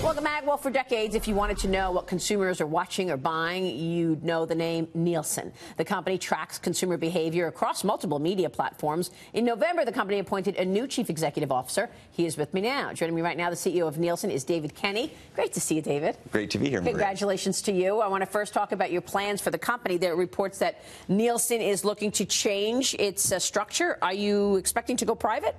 Welcome back. Well, for decades, if you wanted to know what consumers are watching or buying, you'd know the name Nielsen. The company tracks consumer behavior across multiple media platforms. In November, the company appointed a new chief executive officer. He is with me now. Joining me right now, the CEO of Nielsen is David Kenny. Great to see you, David. Great to be here, Maria. Congratulations to you. I want to first talk about your plans for the company. There are reports that Nielsen is looking to change its structure. Are you expecting to go private?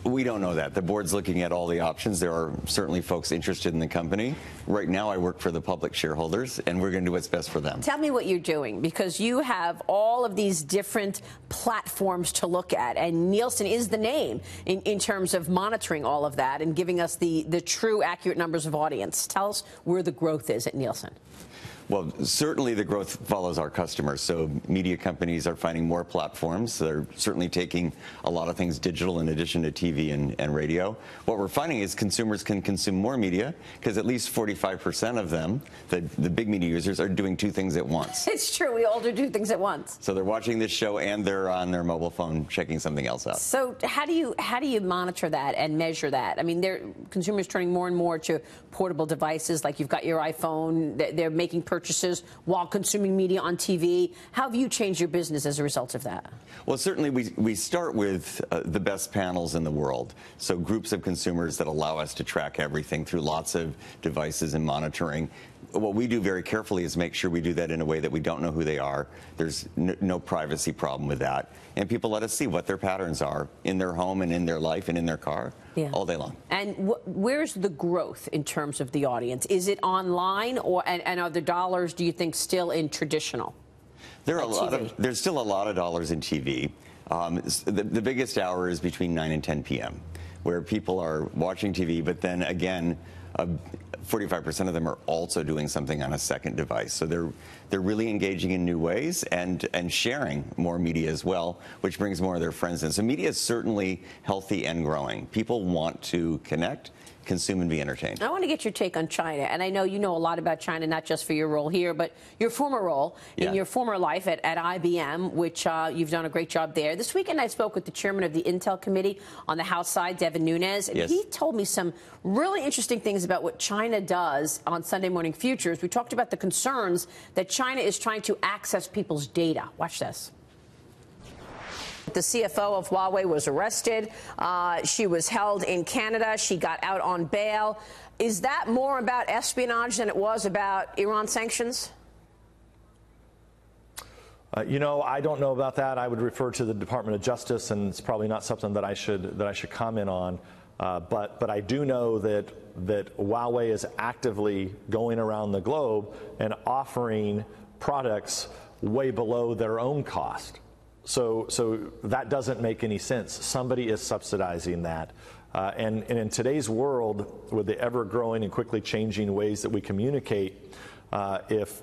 We don't know that. The board's looking at all the options. There are certainly folks interested in the company. Right now, I work for the public shareholders, and we're going to do what's best for them. Tell me what you're doing, because you have all of these different platforms to look at, and Nielsen is the name in terms of monitoring all of that and giving us the true, accurate numbers of audience. Tell us where the growth is at Nielsen. Well, certainly the growth follows our customers. So media companies are finding more platforms. They're certainly taking a lot of things digital in addition to TV and radio. What we're finding is consumers can consume more media because at least 45% of them, the big media users, are doing two things at once. It's true. We all do two things at once. So they're watching this show and they're on their mobile phone checking something else out. So how do you monitor that and measure that? I mean, consumers turning more and more to portable devices, like you've got your iPhone. They're making purchases while consuming media on TV. How have you changed your business as a result of that? Well, certainly we start with the best panels in the world. So groups of consumers that allow us to track everything through lots of devices and monitoring. What we do very carefully is make sure we do that in a way that we don't know who they are. There's no privacy problem with that. And people let us see what their patterns are in their home and in their life and in their car all day long. And where's the growth in terms of the audience? Is it online, and are the dollars, do you think, still in traditional? There's still a lot of dollars in TV. The biggest hour is between 9 and 10 p.m., where people are watching TV, but then again, 45% of them are also doing something on a second device. So they're really engaging in new ways and sharing more media as well, which brings more of their friends in. So media is certainly healthy and growing. People want to connect, consume, and be entertained. I want to get your take on China, and I know you know a lot about China, not just for your role here, but your former role in your former life at IBM, which you've done a great job there. This weekend, I spoke with the chairman of the Intel Committee on the House side, Devin Nunes, and he told me some really interesting things about what China does on Sunday Morning Futures. We talked about the concerns that China is trying to access people's data. Watch this. The CFO of Huawei was arrested. She was held in Canada. She got out on bail. Is that more about espionage than it was about Iran sanctions? You know, I don't know about that. I would refer to the Department of Justice, and it's probably not something that I should comment on. But I do know that Huawei is actively going around the globe and offering products way below their own cost. So that doesn't make any sense. Somebody is subsidizing that. And in today's world, with the ever-growing and quickly changing ways that we communicate, if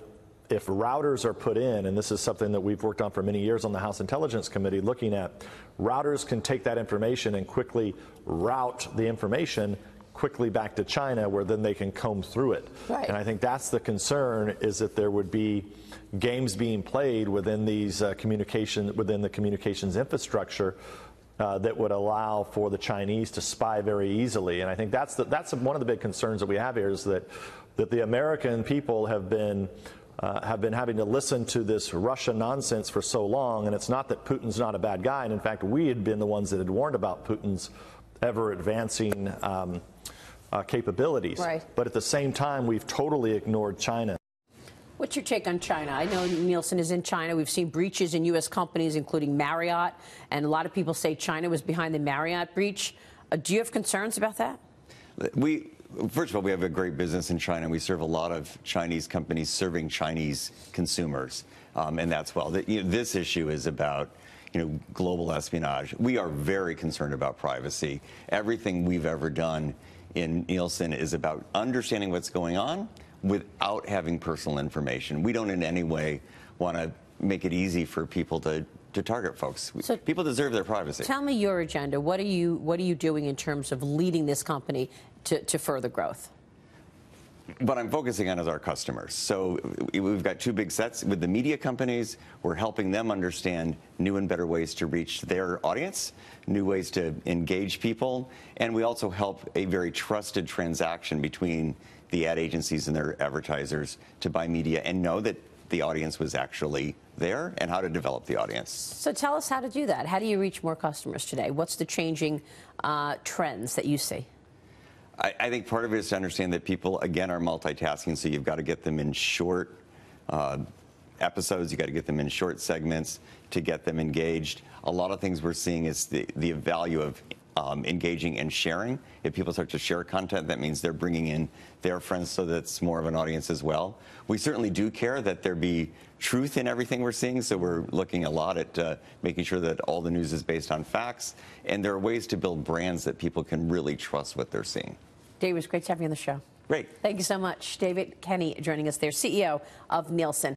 routers are put in, and this is something that we've worked on for many years on the House Intelligence Committee, looking at routers can take that information and quickly route the information quickly back to China, where then they can comb through it. Right. And I think that's the concern, is that there would be games being played within these within the communications infrastructure that would allow for the Chinese to spy very easily. And I think that's one of the big concerns that we have here, is that the American people have been having to listen to this Russia nonsense for so long. And it's not that Putin's not a bad guy. And in fact, we had been the ones that had warned about Putin's ever advancing capabilities. Right. But at the same time, we've totally ignored China. What's your take on China? I know Nielsen is in China. We've seen breaches in U.S. companies, including Marriott, and a lot of people say China was behind the Marriott breach. Do you have concerns about that? First of all, we have a great business in China. We serve a lot of Chinese companies serving Chinese consumers, and that's well. This issue is about global espionage. We are very concerned about privacy. Everything we've ever done in Nielsen is about understanding what's going on without having personal information. We don't in any way want to make it easy for people to target folks. So people deserve their privacy. Tell me your agenda. What are you doing in terms of leading this company to further growth? what I'm focusing on is our customers. So we've got two big sets. With the media companies, we're helping them understand new and better ways to reach their audience, new ways to engage people, and we also help a very trusted transaction between the ad agencies and their advertisers to buy media and know that the audience was actually there and how to develop the audience. So tell us how to do that. How do you reach more customers today? What's the changing trends that you see? I think part of it is to understand that people, again, are multitasking, so you've got to get them in short episodes, you've got to get them in short segments to get them engaged. A lot of things we're seeing is the value of engaging and sharing. If people start to share content, that means they're bringing in their friends, so that's more of an audience as well. We certainly do care that there be truth in everything we're seeing, so we're looking a lot at making sure that all the news is based on facts, and there are ways to build brands that people can really trust what they're seeing. David, it was great to have you on the show. Great. Thank you so much. David Kenny joining us there, CEO of Nielsen.